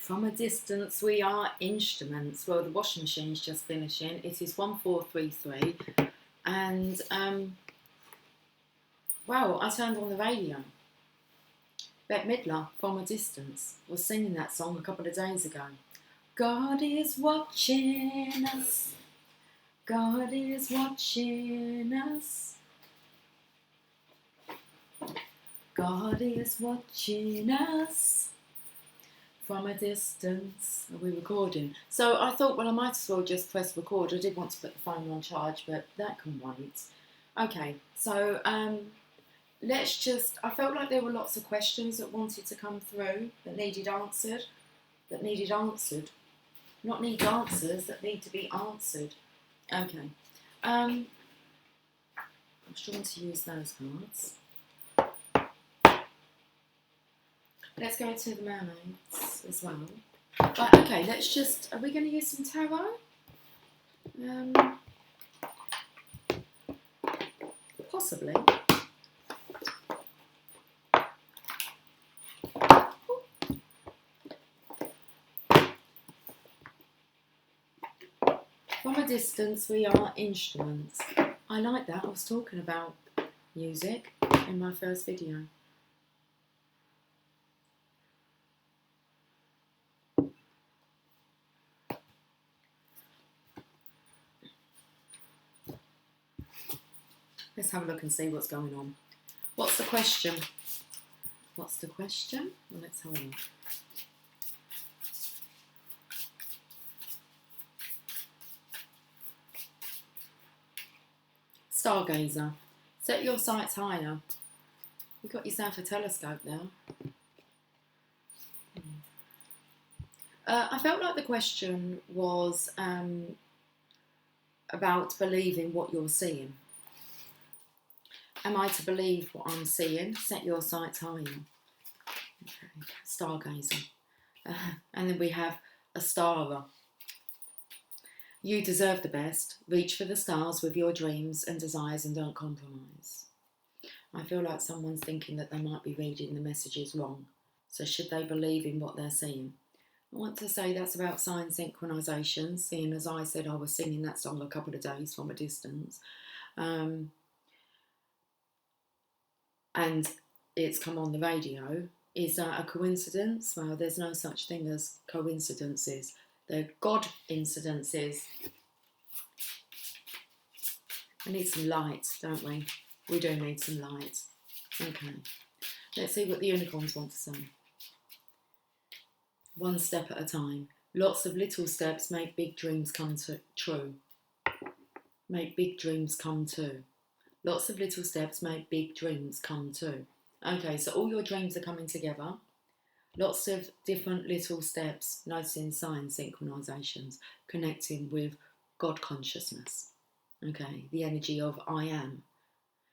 From a distance, we are instruments. Well, the washing machine's just finishing. It is 1433, and well, I turned on the radio. Bette Midler, From a Distance, was singing that song a couple of days ago. God is watching us. God is watching us. God is watching us. From a distance. Are we recording? So I thought, well, I might as well just press record. I did want to put the phone on charge, but that can wait. Okay, so let's just, I felt like there were lots of questions that wanted to come through that needed answered. Not need answers, that need to be answered. Okay. I'm trying to use those cards. Let's go to the mermaids as well. Right, okay, let's just, are we going to use some tarot? Possibly. From a distance, we are instruments. I like that. I was talking about music in my first video. Let's have a look and see what's going on. What's the question? Well, let's have a look. Stargazer. Set your sights higher. You've got yourself a telescope there. I felt like the question was about believing what you're seeing. Am I to believe what I'm seeing? Set your sights higher. Okay. Stargazer. And then we have a starer. You deserve the best. Reach for the stars with your dreams and desires and don't compromise. I feel like someone's thinking that they might be reading the messages wrong. So should they believe in what they're seeing? I want to say that's about sign synchronisation, seeing as I said I was singing that song a couple of days from a distance. And it's come on the radio. Is that a coincidence? Well, there's no such thing as coincidences. They're God incidences. We need some light, don't we? We do need some light. Okay. Let's see what the unicorns want to say. One step at a time. Lots of little steps make big dreams come true. Make big dreams come true. Lots of little steps make big dreams come true. Okay, so all your dreams are coming together. Lots of different little steps, noticing signs, synchronisations, connecting with God consciousness. Okay, the energy of I am.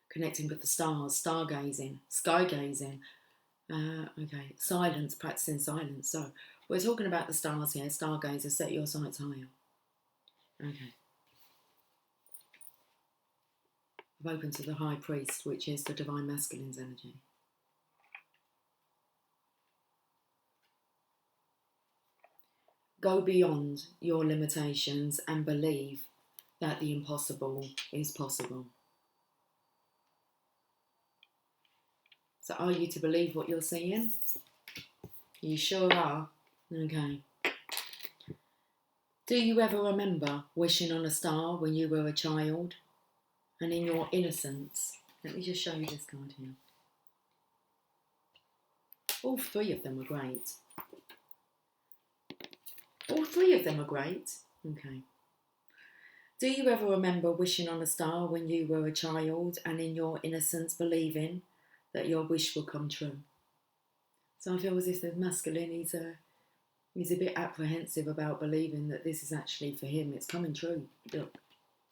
Connecting with the stars, stargazing, skygazing. Okay, silence, practicing silence. So we're talking about the stars here. Stargazer, set your sights higher. Okay. I've opened to the High Priest, which is the Divine Masculine's energy. Go beyond your limitations and believe that the impossible is possible. So are you to believe what you're seeing? You sure are. Okay. Do you ever remember wishing on a star when you were a child? And in your innocence, let me just show you this card here. All three of them are great. All three of them are great. Okay. Do you ever remember wishing on a star when you were a child and in your innocence believing that your wish will come true? So I feel as if the masculine, he's a bit apprehensive about believing that this is actually for him. It's coming true. Look,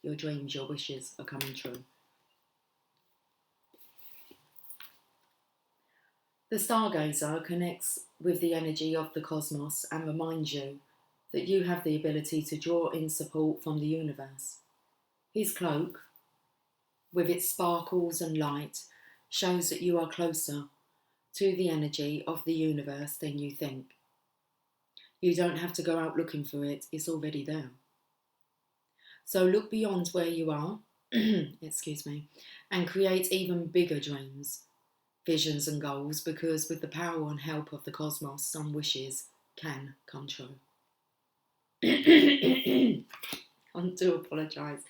your dreams, your wishes are coming true. The Stargazer connects with the energy of the cosmos and reminds you that you have the ability to draw in support from the universe. His cloak, with its sparkles and light, shows that you are closer to the energy of the universe than you think. You don't have to go out looking for it, it's already there. So look beyond where you are, excuse me, and create even bigger dreams, visions and goals, because with the power and help of the cosmos, some wishes can come true. I do apologise.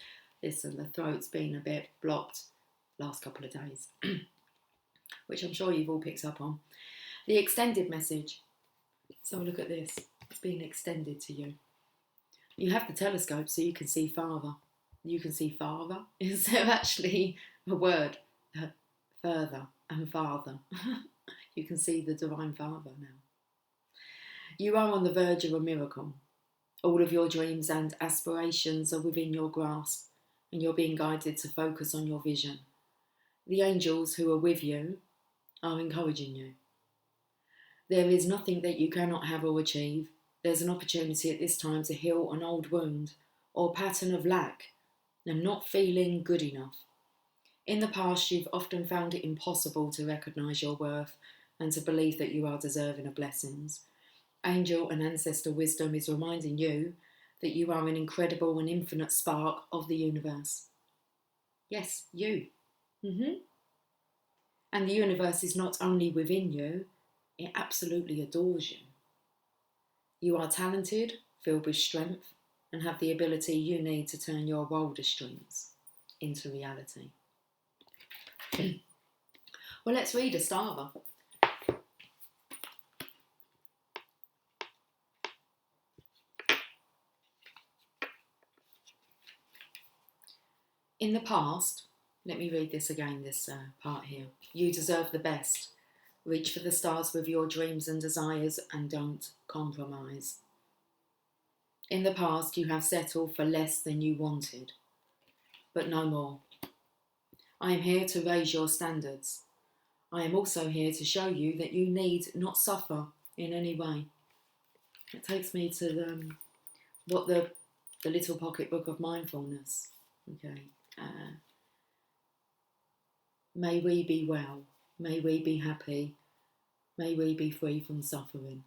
Listen, the throat's been a bit blocked last couple of days, which I'm sure you've all picked up on. The extended message. So look at this. It's been extended to you. You have the telescope so you can see farther. You can see farther. Is there actually a word? Further and farther. You can see the Divine Father now. You are on the verge of a miracle. All of your dreams and aspirations are within your grasp, and you're being guided to focus on your vision. The angels who are with you are encouraging you. There is nothing that you cannot have or achieve. There's an opportunity at this time to heal an old wound or pattern of lack and not feeling good enough. In the past, you've often found it impossible to recognise your worth and to believe that you are deserving of blessings. Angel and ancestor wisdom is reminding you that you are an incredible and infinite spark of the universe. Yes, you. And the universe is not only within you, it absolutely adores you. You are talented, filled with strength, and have the ability you need to turn your wildest dreams into reality. Well, let's read Astava. In the past, let me read this again, this part here. You deserve the best. Reach for the stars with your dreams and desires and don't compromise. In the past, you have settled for less than you wanted, but no more. I am here to raise your standards. I am also here to show you that you need not suffer in any way. It takes me to what the little pocketbook of mindfulness. Okay. May we be well. May we be happy. May we be free from suffering.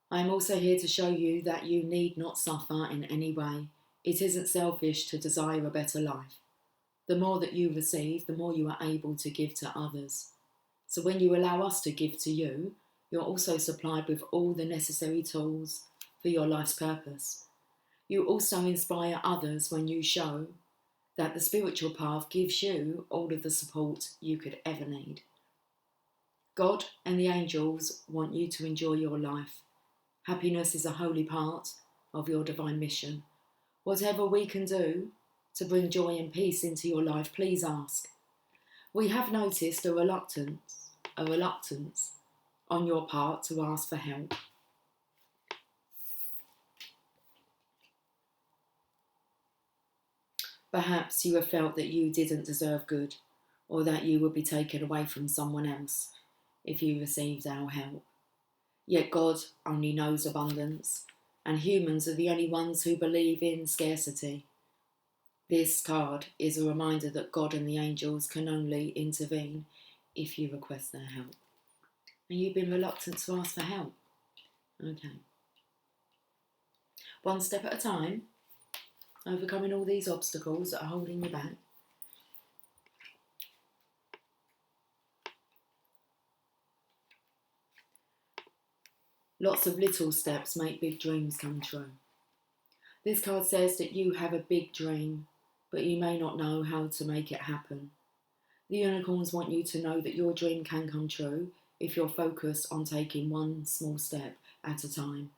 I am also here to show you that you need not suffer in any way. It isn't selfish to desire a better life. The more that you receive, the more you are able to give to others. So when you allow us to give to you, you're also supplied with all the necessary tools for your life's purpose. You also inspire others when you show that the spiritual path gives you all of the support you could ever need. God and the angels want you to enjoy your life. Happiness is a holy part of your divine mission. Whatever we can do to bring joy and peace into your life, please ask. We have noticed a reluctance on your part to ask for help. Perhaps you have felt that you didn't deserve good, or that you would be taken away from someone else if you received our help. Yet God only knows abundance, and humans are the only ones who believe in scarcity. This card is a reminder that God and the angels can only intervene if you request their help. And you've been reluctant to ask for help. Okay. One step at a time, overcoming all these obstacles that are holding you back. Lots of little steps make big dreams come true. This card says that you have a big dream, but you may not know how to make it happen. The unicorns want you to know that your dream can come true if you're focused on taking one small step at a time.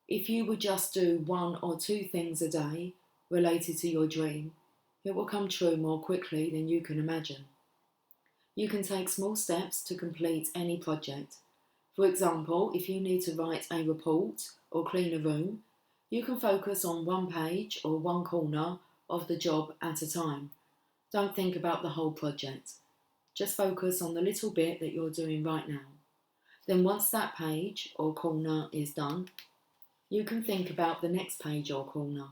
If you would just do 1 or 2 things a day related to your dream, it will come true more quickly than you can imagine. You can take small steps to complete any project. For example, if you need to write a report or clean a room, you can focus on 1 page or 1 corner of the job at a time. Don't think about the whole project. Just focus on the little bit that you're doing right now. Then once that page or corner is done, you can think about the next page or corner.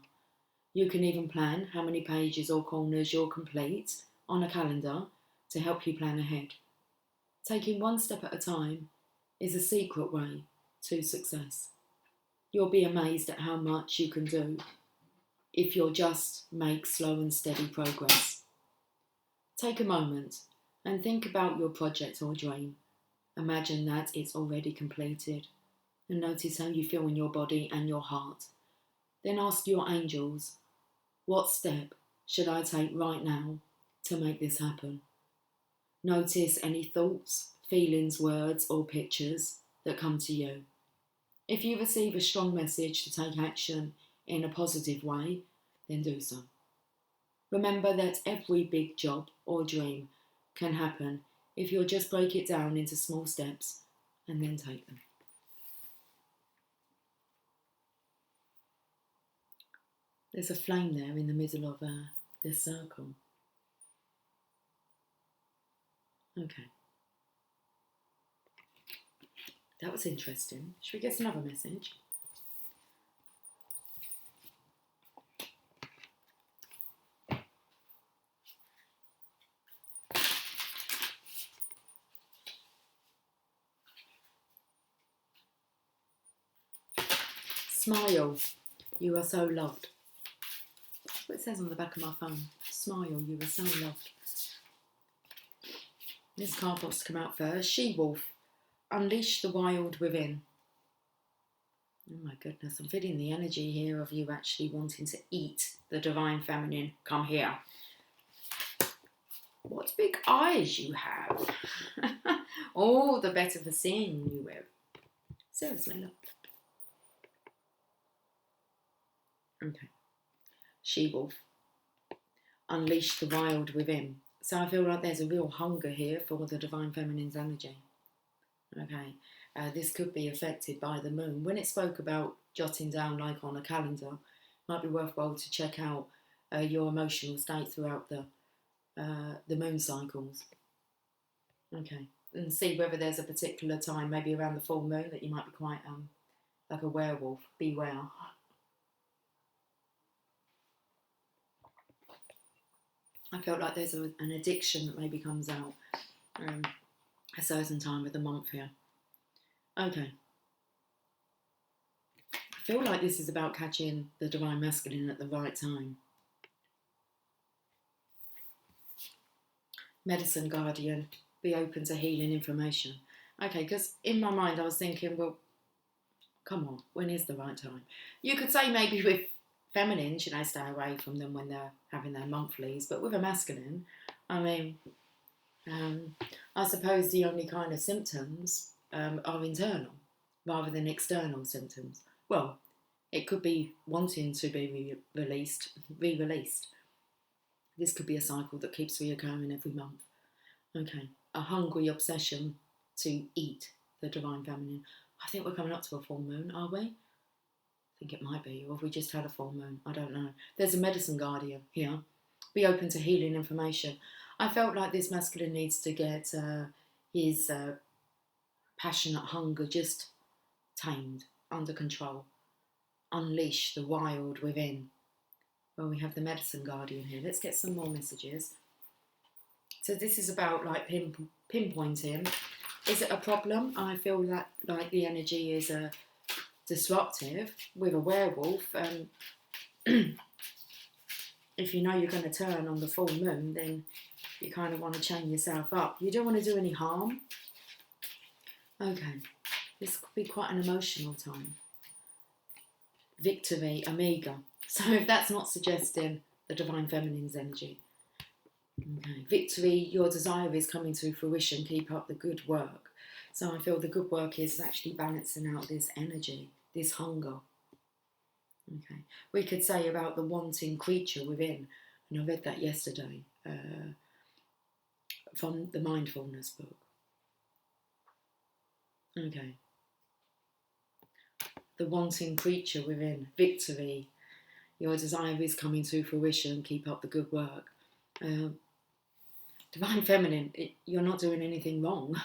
You can even plan how many pages or corners you'll complete on a calendar to help you plan ahead. Taking one step at a time is a secret way to success. You'll be amazed at how much you can do if you'll just make slow and steady progress. Take a moment and think about your project or dream. Imagine that it's already completed and notice how you feel in your body and your heart. Then ask your angels, what step should I take right now to make this happen? Notice any thoughts, feelings, words or pictures that come to you. If you receive a strong message to take action in a positive way, then do so. Remember that every big job or dream can happen if you'll just break it down into small steps and then take them. There's a flame there in the middle of the circle. Okay. That was interesting. Should we get another message? Smile, you are so loved. That's what it says on the back of my phone. Smile, you are so loved. This card wants to come out first. She-wolf, unleash the wild within. Oh my goodness, I'm feeling the energy here of you actually wanting to eat the divine feminine. Come here. What big eyes you have. All the better for seeing you with. Seriously, look. Okay. She-wolf, unleash the wild within. So I feel like there's a real hunger here for the divine feminine's energy. Okay. This could be affected by the moon. When it spoke about jotting down like on a calendar, it might be worthwhile to check out your emotional state throughout the moon cycles. Okay. And see whether there's a particular time, maybe around the full moon, that you might be quite like a werewolf. Beware. I felt like there's an addiction that maybe comes out a certain time of the month here. Okay. I feel like this is about catching the divine masculine at the right time. Medicine guardian, be open to healing information. Okay, because in my mind I was thinking, well, come on, when is the right time? You could say maybe with feminines, stay away from them when they're having their monthlies, but with a masculine, I mean, I suppose the only kind of symptoms are internal rather than external symptoms. Well, it could be wanting to be re-released. This could be a cycle that keeps reoccurring every month. Okay, a hungry obsession to eat the divine feminine. I think we're coming up to a full moon, are we? I think it might be, or have we just had a full moon? I don't know. There's a medicine guardian here. Be open to healing information. I felt like this masculine needs to get his passionate hunger just tamed, under control. Unleash the wild within. Well, we have the medicine guardian here. Let's get some more messages. So this is about like pinpointing. Is it a problem? I feel that like the energy is disruptive with a werewolf. If you know you're going to turn on the full moon, then you kind of want to chain yourself up. You don't want to do any harm. Okay, this could be quite an emotional time. Victory, Amiga. So if that's not suggesting the divine feminine's energy. Okay, victory, your desire is coming to fruition. Keep up the good work. So I feel the good work is actually balancing out this energy, this hunger. Okay, we could say about the wanting creature within, and I read that yesterday from the mindfulness book. Okay, the wanting creature within, victory, your desire is coming to fruition. Keep up the good work. Divine feminine, you're not doing anything wrong.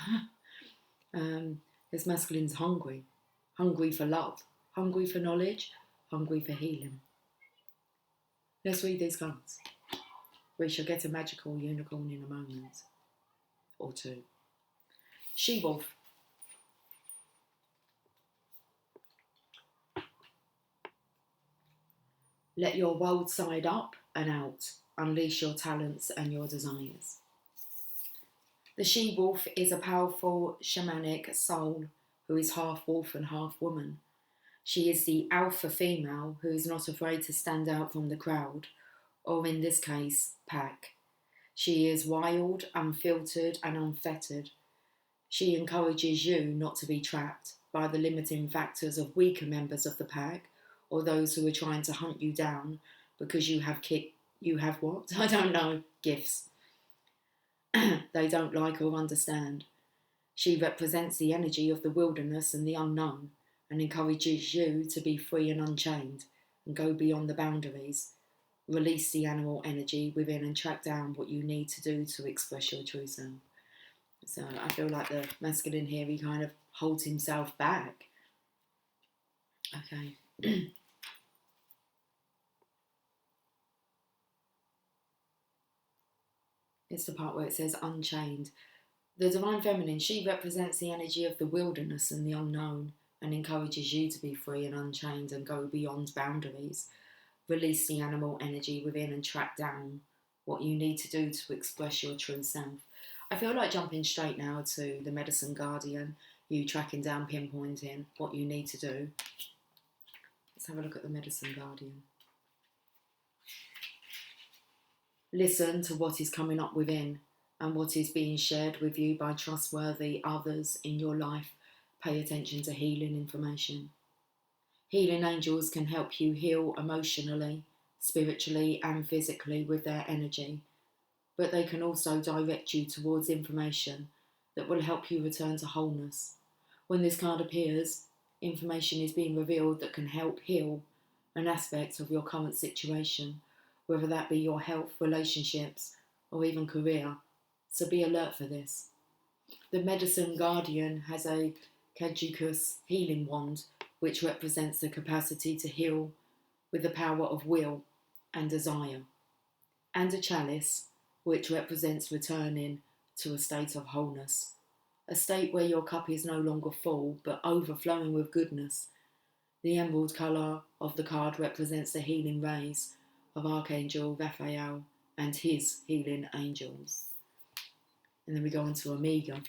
This masculine's hungry for love, hungry for knowledge, hungry for healing. Let's read these cards. We shall get a magical unicorn in a moment or two. She-wolf. Let your wild side up and out. Unleash your talents and your desires. The she-wolf is a powerful shamanic soul who is half wolf and half woman. She is the alpha female who is not afraid to stand out from the crowd, or in this case, pack. She is wild, unfiltered and unfettered. She encourages you not to be trapped by the limiting factors of weaker members of the pack or those who are trying to hunt you down because you have what? I don't know, gifts they don't like or understand. She represents the energy of the wilderness and the unknown and encourages you to be free and unchained and go beyond the boundaries. Release the animal energy within and track down what you need to do to express your true self. So I feel like the masculine here, he kind of holds himself back. Okay. It's the part where it says unchained. The divine feminine, she represents the energy of the wilderness and the unknown and encourages you to be free and unchained and go beyond boundaries. Release the animal energy within and track down what you need to do to express your true self. I feel like jumping straight now to the medicine guardian, you tracking down, pinpointing what you need to do. Let's have a look at the medicine guardian. Listen to what is coming up within and what is being shared with you by trustworthy others in your life. Pay attention to healing information. Healing angels can help you heal emotionally, spiritually and physically with their energy, but they can also direct you towards information that will help you return to wholeness. When this card appears, information is being revealed that can help heal an aspect of your current situation, whether that be your health, relationships, or even career. So be alert for this. The medicine guardian has a caducous healing wand, which represents the capacity to heal with the power of will and desire, and a chalice, which represents returning to a state of wholeness, a state where your cup is no longer full but overflowing with goodness. The emerald colour of the card represents the healing rays of Archangel Raphael and his healing angels. And then we go on to Omega.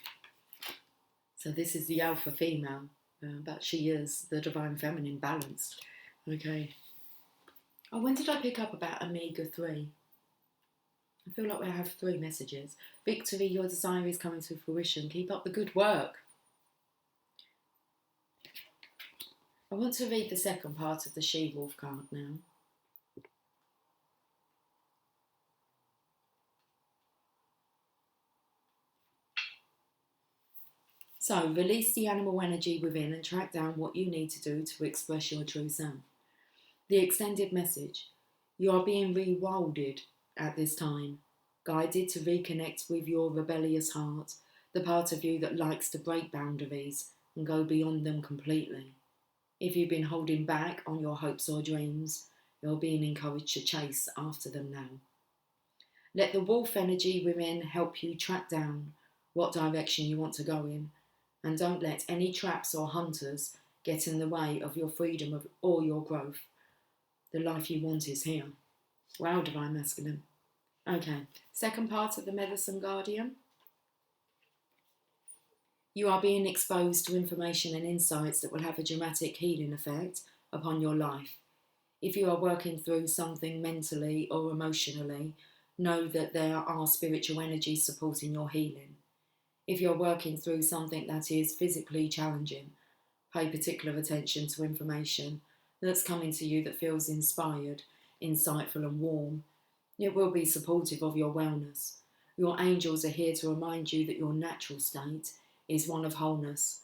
So this is the alpha female, but she is the divine feminine balanced. Okay. Oh, when did I pick up about Omega 3? I feel like we have 3 messages. Victory, your desire is coming to fruition. Keep up the good work. I want to read the second part of the She-Wolf card now. So, release the animal energy within and track down what you need to do to express your true self. The extended message. You are being rewilded at this time, guided to reconnect with your rebellious heart, the part of you that likes to break boundaries and go beyond them completely. If you've been holding back on your hopes or dreams, you're being encouraged to chase after them now. Let the wolf energy within help you track down what direction you want to go in, and don't let any traps or hunters get in the way of your freedom or your growth. The life you want is here. Wow, divine masculine. Okay, second part of the medicine guardian. You are being exposed to information and insights that will have a dramatic healing effect upon your life. If you are working through something mentally or emotionally, know that there are spiritual energies supporting your healing. If you're working through something that is physically challenging, pay particular attention to information that's coming to you that feels inspired, insightful and warm. It will be supportive of your wellness. Your angels are here to remind you that your natural state is one of wholeness,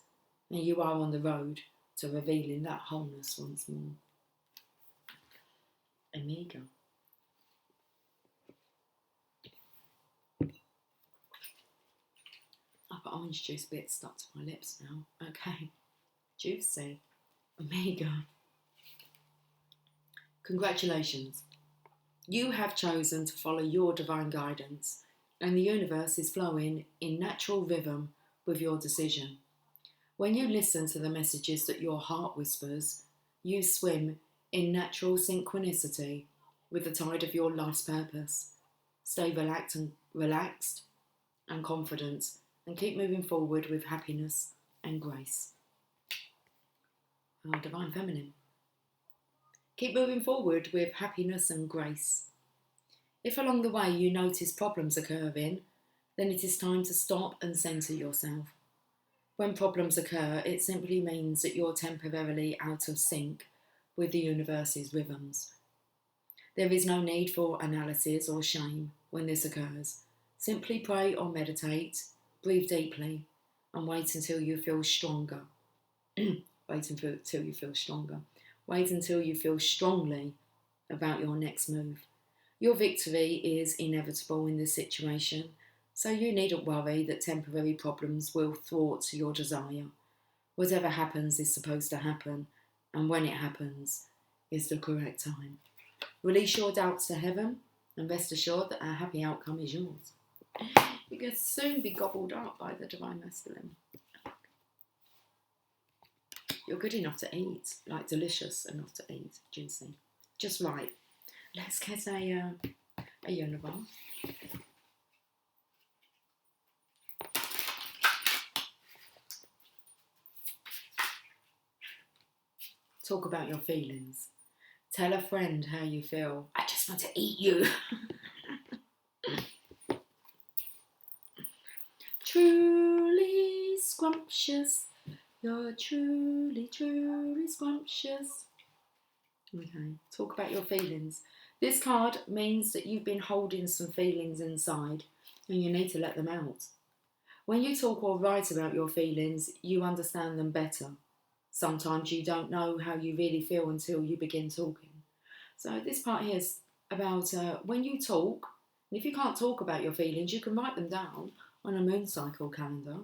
and you are on the road to revealing that wholeness once more. Omega. I've got orange juice bit stuck to my lips now. Okay, juicy. Omega. Congratulations. You have chosen to follow your divine guidance, and the universe is flowing in natural rhythm with your decision. When you listen to the messages that your heart whispers, you swim in natural synchronicity with the tide of your life's purpose. Stay relaxed and confident, and keep moving forward with happiness and grace. Our Divine Feminine. Keep moving forward with happiness and grace. If along the way you notice problems occurring, then it is time to stop and centre yourself. When problems occur, it simply means that you're temporarily out of sync with the universe's rhythms. There is no need for analysis or shame when this occurs. Simply pray or meditate, breathe deeply, and wait until you feel stronger. Wait until you feel stronger. Wait until you feel strongly about your next move. Your victory is inevitable in this situation, so you needn't worry that temporary problems will thwart your desire. Whatever happens is supposed to happen, and when it happens is the correct time. Release your doubts to heaven, and rest assured that a happy outcome is yours. You can soon be gobbled up by the Divine Masculine. You're good enough to eat, like delicious enough to eat, juicy, just right. Let's get a Uniball. Talk about your feelings. Tell a friend how you feel. I just want to eat you. Truly scrumptious. You're truly, truly scrumptious. Okay, talk about your feelings. This card means that you've been holding some feelings inside and you need to let them out. When you talk or write about your feelings, you understand them better. Sometimes you don't know how you really feel until you begin talking. So this part here is about when you talk, and if you can't talk about your feelings, you can write them down on a moon cycle calendar.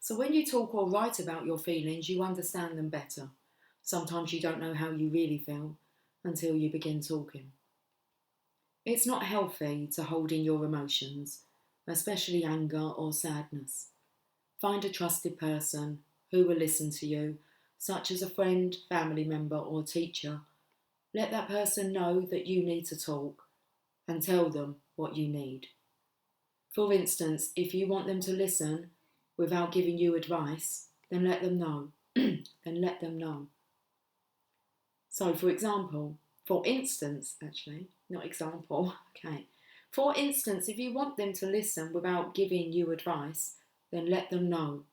So when you talk or write about your feelings, you understand them better. Sometimes you don't know how you really feel until you begin talking. It's not healthy to hold in your emotions, especially anger or sadness. Find a trusted person who will listen to you, such as a friend, family member or teacher. Let that person know that you need to talk and tell them what you need. For instance, if you want them to listen without giving you advice, then let them know. Then let them know. So for instance, if you want them to listen without giving you advice, then let them know.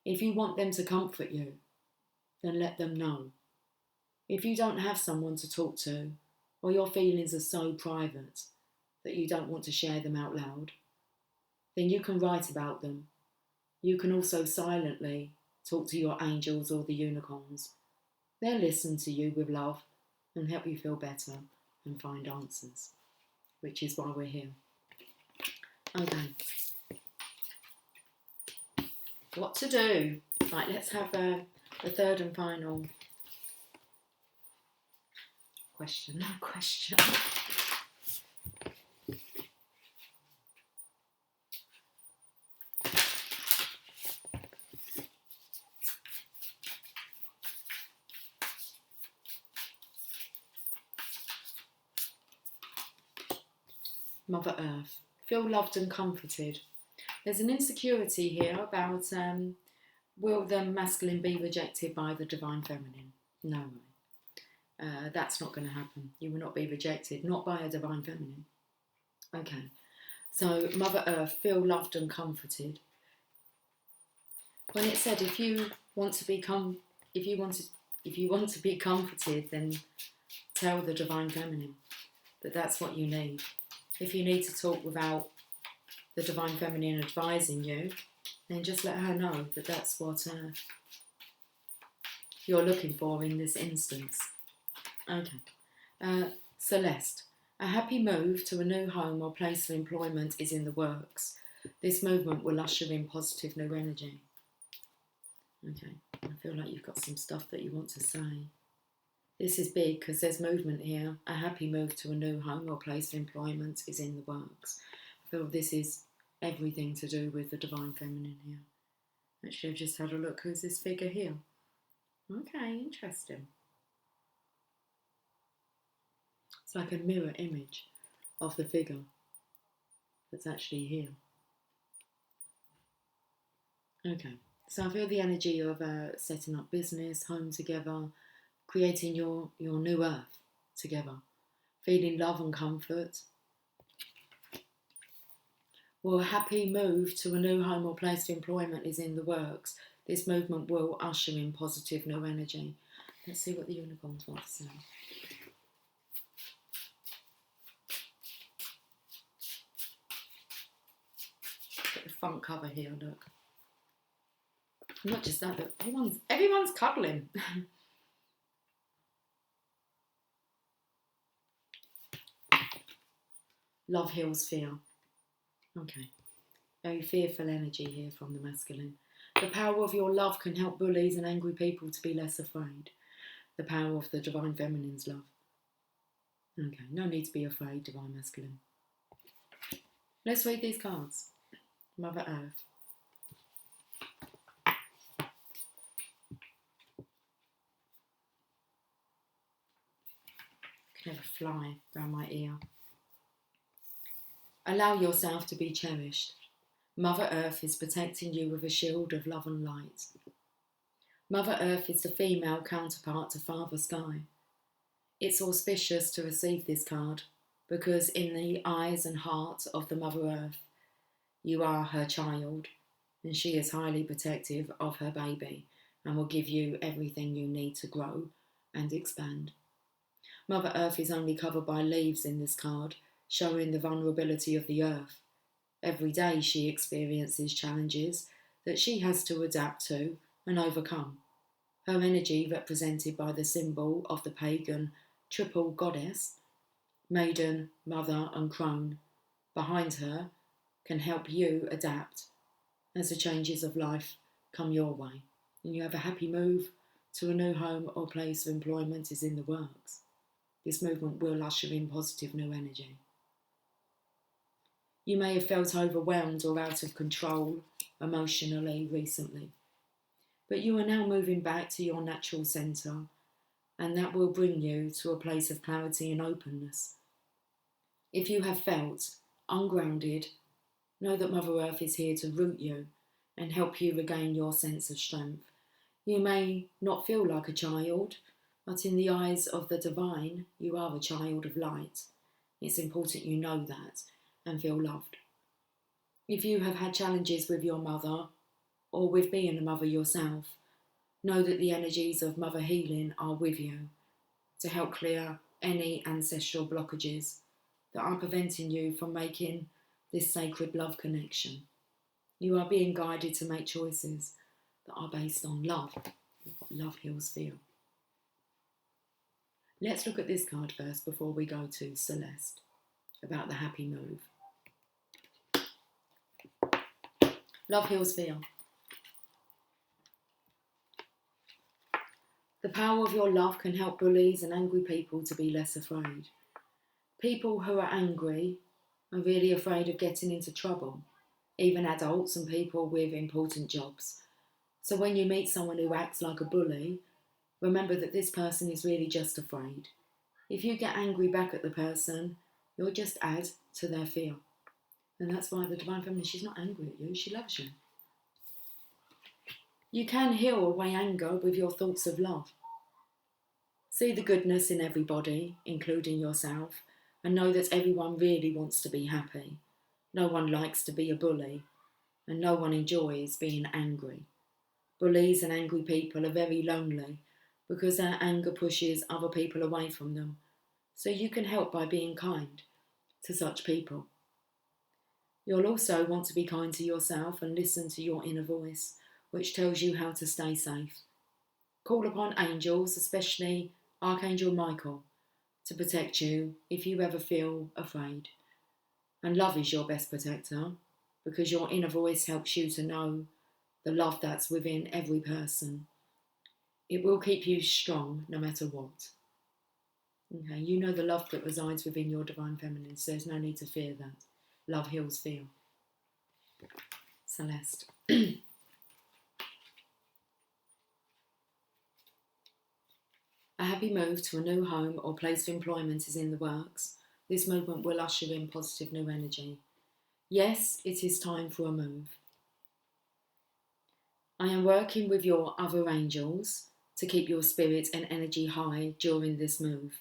If you want them to comfort you, then let them know. If you don't have someone to talk to, or your feelings are so private that you don't want to share them out loud, then you can write about them. You can also silently talk to your angels or the unicorns. They'll listen to you with love and help you feel better and find answers, which is why we're here. Okay. What to do? Right, let's have the third and final question. Mother Earth. Feel loved and comforted. There's an insecurity here about will the masculine be rejected by the Divine Feminine? No way. That's not going to happen. You will not be rejected, not by a Divine Feminine. Okay. So Mother Earth, feel loved and comforted. When it said if you want to be comforted, then tell the Divine Feminine that that's what you need. If you need to talk without the Divine Feminine advising you, then just let her know that that's what you're looking for in this instance. Okay. Celeste. A happy move to a new home or place of employment is in the works. This movement will usher in positive new energy. Okay. I feel like you've got some stuff that you want to say. This is big because there's movement here. A happy move to a new home or place of employment is in the works. I feel this is everything to do with the Divine Feminine here. Actually, I've just had a look. Who's this figure here? Okay, interesting. It's like a mirror image of the figure that's actually here. Okay, so I feel the energy of setting up business, home together, creating your new earth together, feeling love and comfort. Well, a happy move to a new home or place of employment is in the works. This movement will usher in positive new energy. Let's see what the unicorns want to say. Get the front cover here, look. Not just that, but everyone's cuddling. Love heals fear. Okay. Very fearful energy here from the masculine. The power of your love can help bullies and angry people to be less afraid. The power of the divine feminine's love. Okay, no need to be afraid, divine masculine. Let's read these cards. Mother Earth. Can have a fly around my ear. Allow yourself to be cherished. Mother Earth is protecting you with a shield of love and light. Mother Earth is the female counterpart to Father Sky. It's auspicious to receive this card because in the eyes and heart of the Mother Earth, you are her child and she is highly protective of her baby and will give you everything you need to grow and expand. Mother Earth is only covered by leaves in this card, showing the vulnerability of the earth. Every day she experiences challenges that she has to adapt to and overcome. Her energy, represented by the symbol of the pagan triple goddess, maiden, mother and crone, behind her, can help you adapt as the changes of life come your way. And you have a happy move to a new home or place of employment is in the works. This movement will usher in positive new energy. You may have felt overwhelmed or out of control emotionally recently, but you are now moving back to your natural centre, and that will bring you to a place of clarity and openness. If you have felt ungrounded, know that Mother Earth is here to root you and help you regain your sense of strength. You may not feel like a child, but in the eyes of the divine, you are a child of light. It's important you know that and feel loved. If you have had challenges with your mother or with being a mother yourself, know that the energies of Mother Healing are with you to help clear any ancestral blockages that are preventing you from making this sacred love connection. You are being guided to make choices that are based on love. Love heals fear. Let's look at this card first before we go to Celeste about the happy move. Love heals fear. The power of your love can help bullies and angry people to be less afraid. People who are angry are really afraid of getting into trouble, even adults and people with important jobs. So when you meet someone who acts like a bully, remember that this person is really just afraid. If you get angry back at the person, you'll just add to their fear. And that's why the Divine Feminine, she's not angry at you, she loves you. You can heal away anger with your thoughts of love. See the goodness in everybody, including yourself, and know that everyone really wants to be happy. No one likes to be a bully, and no one enjoys being angry. Bullies and angry people are very lonely because their anger pushes other people away from them. So you can help by being kind to such people. You'll also want to be kind to yourself and listen to your inner voice, which tells you how to stay safe. Call upon angels, especially Archangel Michael, to protect you if you ever feel afraid. And love is your best protector because your inner voice helps you to know the love that's within every person. It will keep you strong no matter what. Okay, you know the love that resides within your Divine Feminine, so there's no need to fear that. Love heals fear. Celeste. I happy move to a new home or place of employment is in the works. This movement will usher in positive new energy. Yes, it is time for a move. I am working with your other angels to keep your spirit and energy high during this move.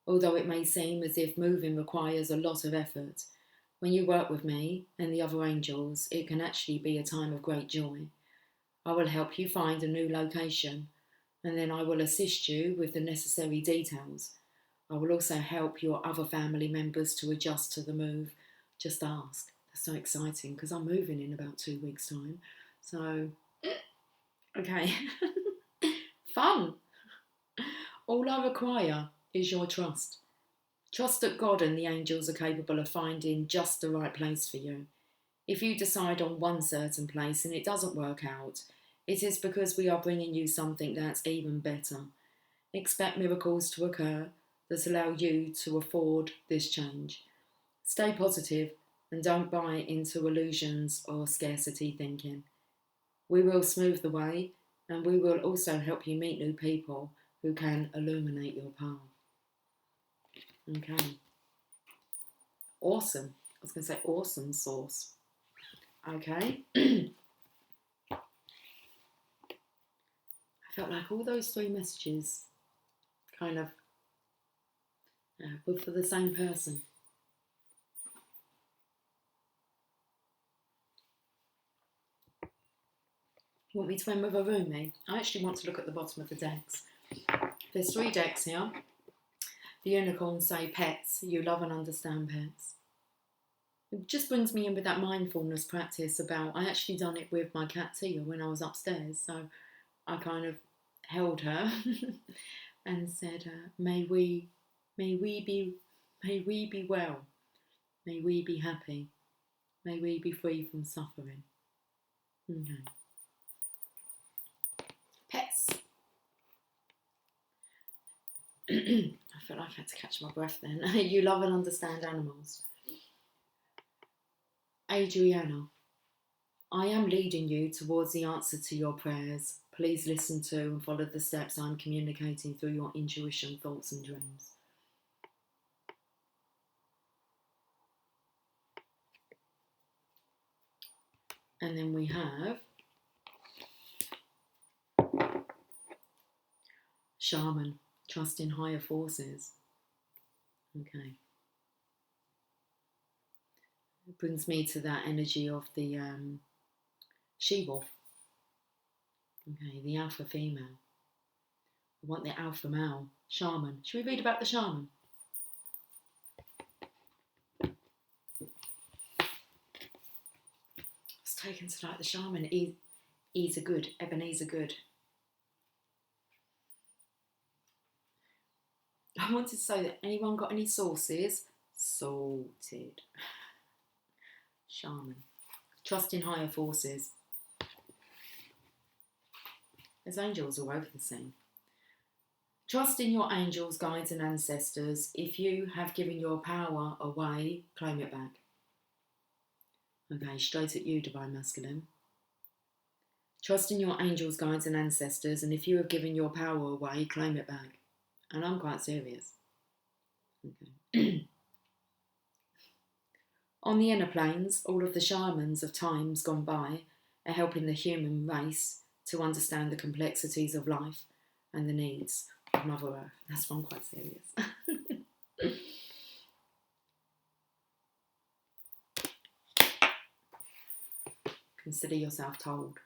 Although it may seem as if moving requires a lot of effort, when you work with me and the other angels, it can actually be a time of great joy. I will help you find a new location, and then I will assist you with the necessary details. I will also help your other family members to adjust to the move. Just ask. That's so exciting because I'm moving in about 2 weeks' time. So, okay. Fun. All I require is your trust. Trust that God and the angels are capable of finding just the right place for you. If you decide on one certain place and it doesn't work out, it is because we are bringing you something that's even better. Expect miracles to occur that allow you to afford this change. Stay positive and don't buy into illusions or scarcity thinking. We will smooth the way, and we will also help you meet new people who can illuminate your path. Okay. Awesome. I was going to say awesome sauce. Okay. I felt like all those 3 messages kind of were for the same person. You want me to end with a roomie? I actually want to look at the bottom of the decks. There's 3 decks here. The unicorns say pets. You love and understand pets. It just brings me in with that mindfulness practice about, I actually done it with my cat Tia when I was upstairs. So I kind of held her and said, may we be well. May we be happy. May we be free from suffering. Okay. Pets. I felt like I had to catch my breath then. You love and understand animals. Adriana, I am leading you towards the answer to your prayers. Please listen to and follow the steps I'm communicating through your intuition, thoughts and dreams. And then we have Shaman, trust in higher forces. Okay. It brings me to that energy of the she-wolf. Okay, the alpha female. I want the alpha male. Shaman. Should we read about the shaman? I was taken to like the shaman. Ebenezer Good. Ebenezer Good. I wanted to say that anyone got any sources? Sorted. Shaman. Trust in higher forces. There's angels all over the scene. Trust in your angels, guides and ancestors. If you have given your power away, claim it back. Okay, straight at you, Divine Masculine. Trust in your angels, guides and ancestors, and if you have given your power away, claim it back. And I'm quite serious. Okay. On the inner planes, all of the shamans of times gone by are helping the human race to understand the complexities of life and the needs of Mother Earth. That's why I'm quite serious. Consider yourself told.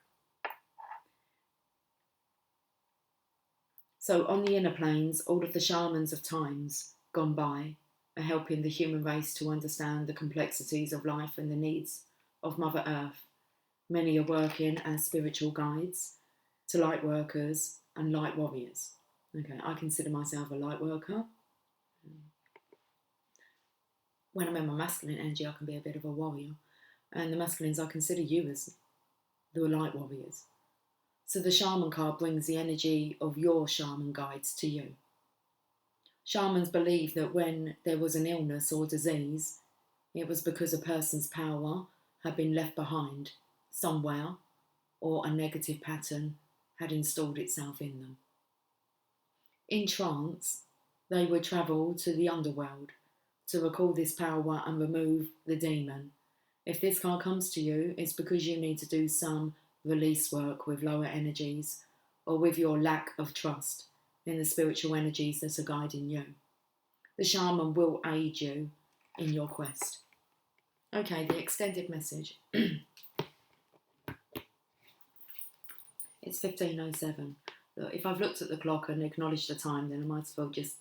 So on the inner planes, all of the shamans of times gone by are helping the human race to understand the complexities of life and the needs of Mother Earth. Many are working as spiritual guides to light workers and light warriors. Okay, I consider myself a light worker. When I'm in my masculine energy, I can be a bit of a warrior. And the masculines, I consider you as the light warriors. So the shaman card brings the energy of your shaman guides to you. Shamans believe that when there was an illness or disease, it was because a person's power had been left behind somewhere or a negative pattern had installed itself in them. In trance, they would travel to the underworld to recall this power and remove the demon. If this card comes to you, it's because you need to do some release work with lower energies or with your lack of trust in the spiritual energies that are guiding you. The shaman will aid you in your quest. Okay, the extended message. It's 15:07. Look, if I've looked at the clock and acknowledged the time, then I might as well just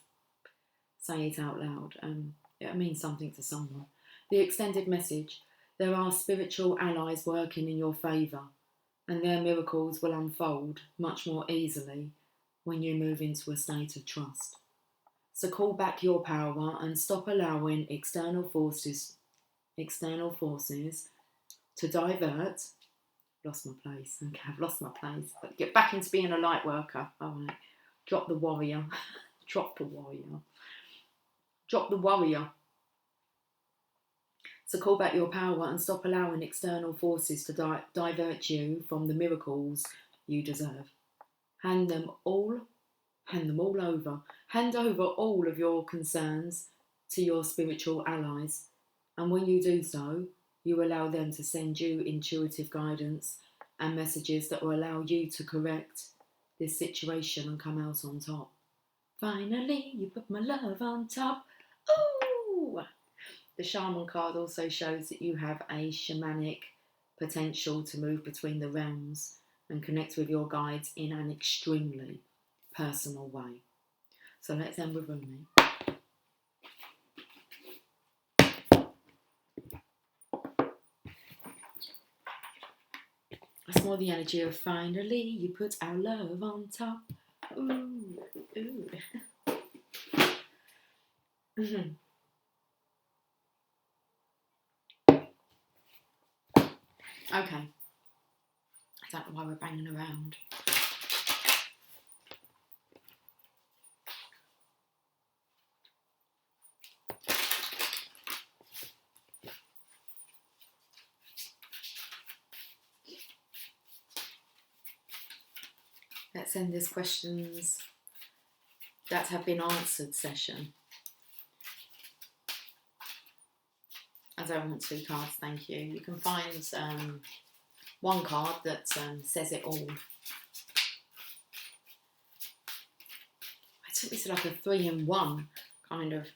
say it out loud. It means something to someone. The extended message. There are spiritual allies working in your favour, and their miracles will unfold much more easily when you move into a state of trust. So call back your power and stop allowing external forces to divert. Lost my place. Okay, I've lost my place. But get back into being a light worker. All right. Drop the warrior. Drop the warrior. Drop the warrior. So call back your power and stop allowing external forces to divert you from the miracles you deserve. Hand them all over. Hand over all of your concerns to your spiritual allies. And when you do so, you allow them to send you intuitive guidance and messages that will allow you to correct this situation and come out on top. Finally, you put my love on top. Ooh! The shaman card also shows that you have a shamanic potential to move between the realms and connect with your guides in an extremely personal way. So let's end with Rumi. That's more the energy of finally you put our love on top. Ooh, ooh. Okay. I don't know why we're banging around. Let's end this questions that have been answered session. I don't want two cards, thank you. You can find one card that says it all. I took this like a 3-in-1 kind of,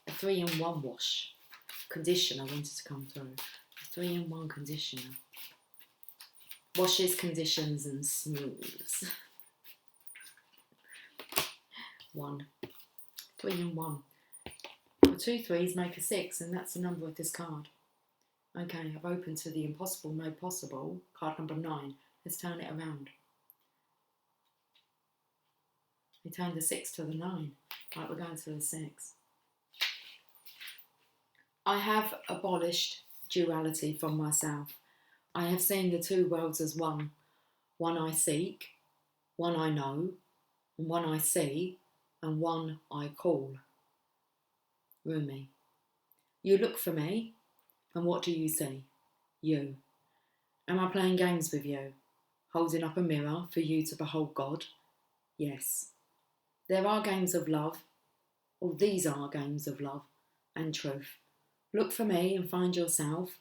a 3-in-1 wash. Conditioner wanted to come through. A 3-in-1 conditioner. Washes, conditions and smooths. 1. 3-in-1. Well, 2 3s make a 6 and that's the number of this card. Okay, I've opened to the impossible made possible. Card number 9. Let's turn it around. We turned the 6 to the 9. Right, we're going to the 6. I have abolished duality from myself. I have seen the two worlds as one. One I seek, one I know, and one I see, and one I call. Rumi. You look for me, and what do you see? You. Am I playing games with you? Holding up a mirror for you to behold God? Yes. There are games of love, or these are games of love and truth. Look for me and find yourself,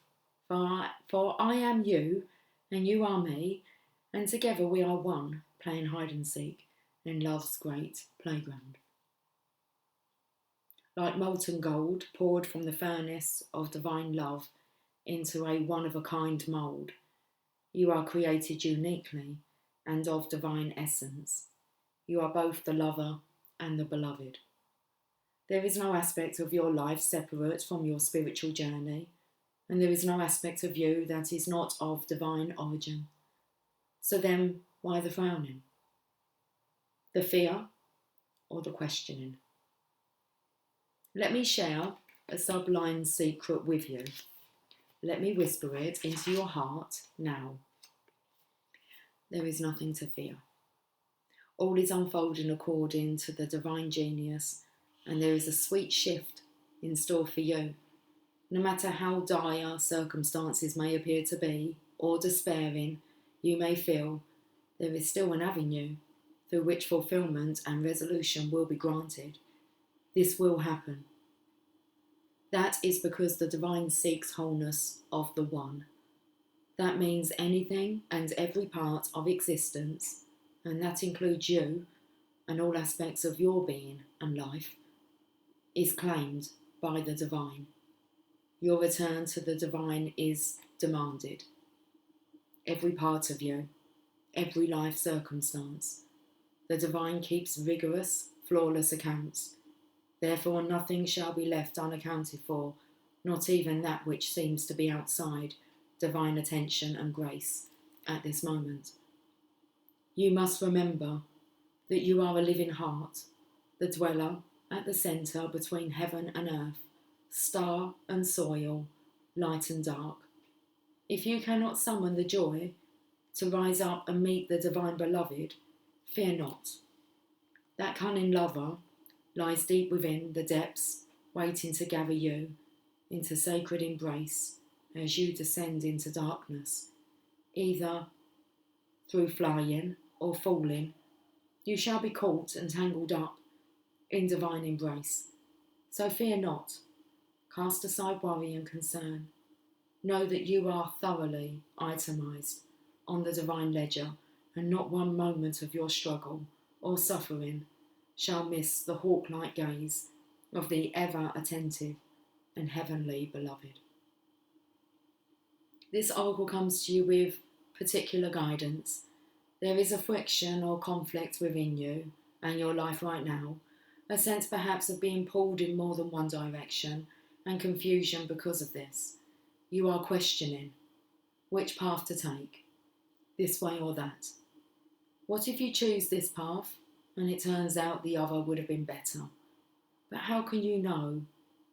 for I am you, and you are me, and together we are one, playing hide and seek in love's great playground. Like molten gold poured from the furnace of divine love into a one-of-a-kind mould, you are created uniquely and of divine essence. You are both the lover and the beloved. There is no aspect of your life separate from your spiritual journey, and there is no aspect of you that is not of divine origin. So then, why the frowning? The fear or the questioning? Let me share a sublime secret with you. Let me whisper it into your heart now. There is nothing to fear. All is unfolding according to the divine genius, and there is a sweet shift in store for you. No matter how dire circumstances may appear to be, or despairing you may feel, there is still an avenue, through which fulfillment and resolution will be granted. This will happen. That is because the divine seeks wholeness of the one. That means anything and every part of existence, and that includes you and all aspects of your being and life, is claimed by the divine. Your return to the divine is demanded. Every part of you, every life circumstance, the divine keeps rigorous, flawless accounts. Therefore nothing shall be left unaccounted for, not even that which seems to be outside divine attention and grace at this moment. You must remember that you are a living heart, the dweller at the centre between heaven and earth, star and soil, light and dark. If you cannot summon the joy to rise up and meet the divine beloved, fear not. That cunning lover lies deep within the depths, waiting to gather you into sacred embrace as you descend into darkness. Either through flying or falling, you shall be caught and tangled up in divine embrace. So fear not. Cast aside worry and concern. Know that you are thoroughly itemised on the divine ledger, and not one moment of your struggle or suffering shall miss the hawk-like gaze of the ever-attentive and heavenly beloved. This oracle comes to you with particular guidance. There is a friction or conflict within you and your life right now, a sense perhaps of being pulled in more than one direction, and confusion because of this. You are questioning which path to take, this way or that. What if you choose this path and it turns out the other would have been better? But how can you know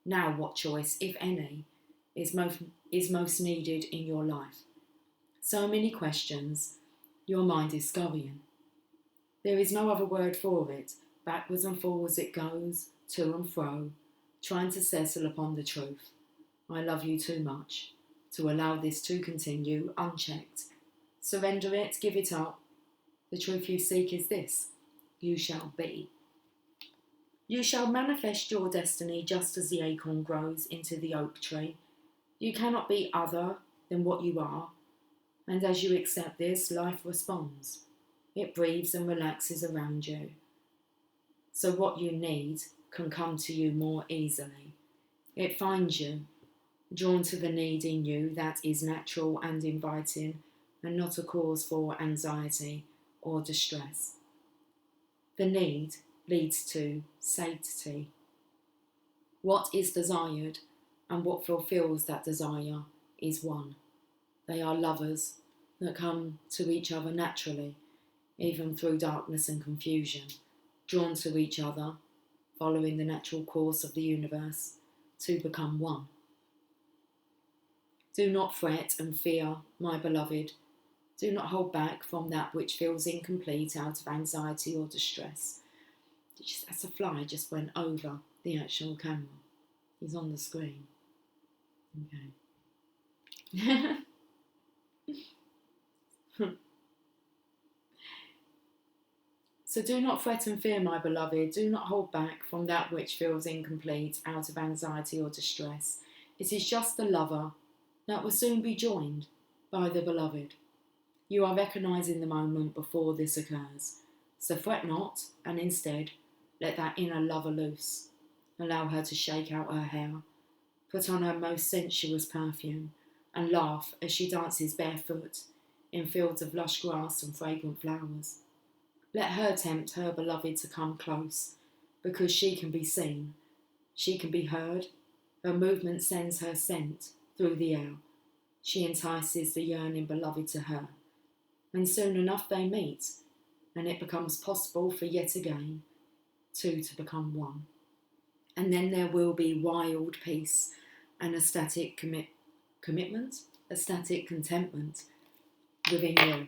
now what choice, if any, is most needed in your life? So many questions, your mind is scurrying. There is no other word for it. Backwards and forwards it goes, to and fro, trying to settle upon the truth. I love you too much to allow this to continue unchecked. Surrender it, give it up. The truth you seek is this: you shall be. You shall manifest your destiny just as the acorn grows into the oak tree. You cannot be other than what you are, and as you accept this, life responds. It breathes and relaxes around you. So what you need can come to you more easily. It finds you, drawn to the need in you that is natural and inviting, and not a cause for anxiety or distress. The need leads to satiety. What is desired and what fulfills that desire is one. They are lovers that come to each other naturally, even through darkness and confusion, drawn to each other, following the natural course of the universe, to become one. Do not fret and fear, my beloved. Do not hold back from that which feels incomplete out of anxiety or distress. As a fly just went over the actual camera. He's on the screen. Okay. So do not fret and fear, my beloved. Do not hold back from that which feels incomplete out of anxiety or distress. It is just the lover that will soon be joined by the beloved. You are recognising the moment before this occurs. So fret not, and instead let that inner lover loose. Allow her to shake out her hair, put on her most sensuous perfume, and laugh as she dances barefoot in fields of lush grass and fragrant flowers. Let her tempt her beloved to come close, because she can be seen, she can be heard. Her movement sends her scent through the air. She entices the yearning beloved to her, and soon enough they meet, and it becomes possible for yet again two to become one. And then there will be wild peace and ecstatic ecstatic contentment within you.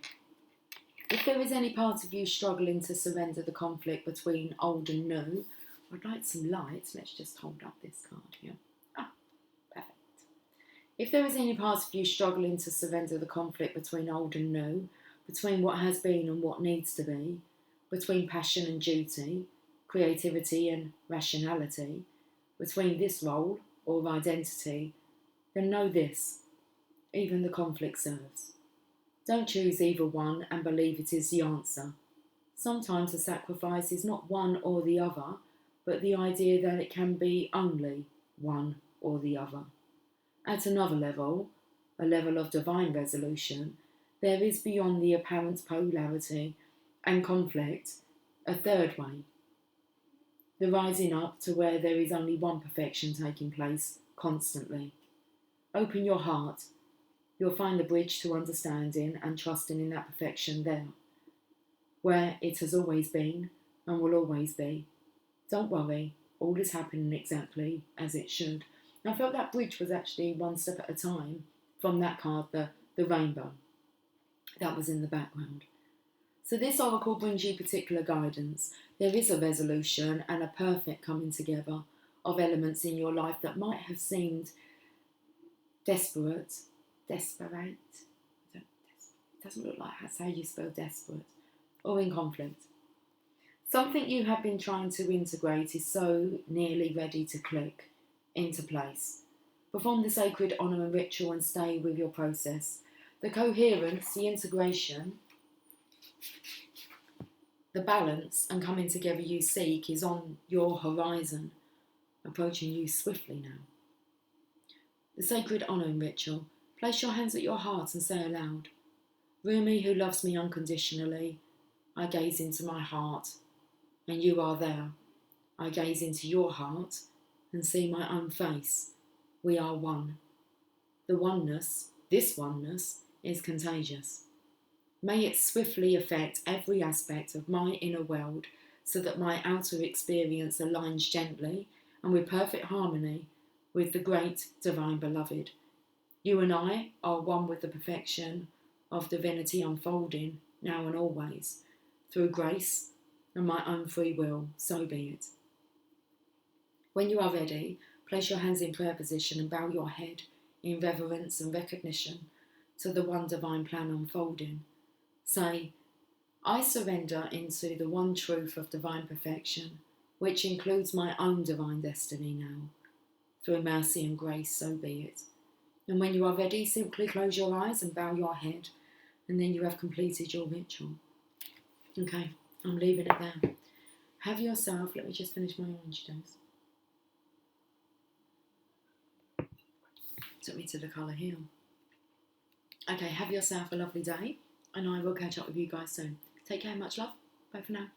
If there is any part of you struggling to surrender the conflict between old and new, I'd like some light. Let's just hold up this card here. Perfect. If there is any part of you struggling to surrender the conflict between old and new, between what has been and what needs to be, between passion and duty, creativity and rationality, between this role or identity, then know this: even the conflict serves. Don't choose either one and believe it is the answer. Sometimes the sacrifice is not one or the other, but the idea that it can be only one or the other. At another level, a level of divine resolution, there is beyond the apparent polarity and conflict a third way, the rising up to where there is only one perfection taking place constantly. Open your heart. You'll find the bridge to understanding and trusting in that perfection there, where it has always been and will always be. Don't worry, all is happening exactly as it should. And I felt that bridge was actually one step at a time from that card, the rainbow that was in the background. So this oracle brings you particular guidance. There is a resolution and a perfect coming together of elements in your life that might have seemed desperate. It doesn't look like that's how you spell desperate. Or in conflict. Something you have been trying to integrate is so nearly ready to click into place. Perform the sacred honour and ritual and stay with your process. The coherence, the integration, the balance and coming together you seek is on your horizon, approaching you swiftly now. The sacred honour and ritual. Place your hands at your heart and say aloud, Rumi, who loves me unconditionally, I gaze into my heart, and you are there. I gaze into your heart and see my own face. We are one. The oneness, this oneness, is contagious. May it swiftly affect every aspect of my inner world so that my outer experience aligns gently and with perfect harmony with the great divine beloved. You and I are one with the perfection of divinity unfolding now and always, through grace and my own free will, so be it. When you are ready, place your hands in prayer position and bow your head in reverence and recognition to the one divine plan unfolding. Say, I surrender into the one truth of divine perfection, which includes my own divine destiny now. Through mercy and grace, so be it. And when you are ready, simply close your eyes and bow your head, and then you have completed your ritual. Okay, I'm leaving it there. Have yourself, let me just finish my orange juice. Took me to the colour here. Okay, have yourself a lovely day, and I will catch up with you guys soon. Take care, much love. Bye for now.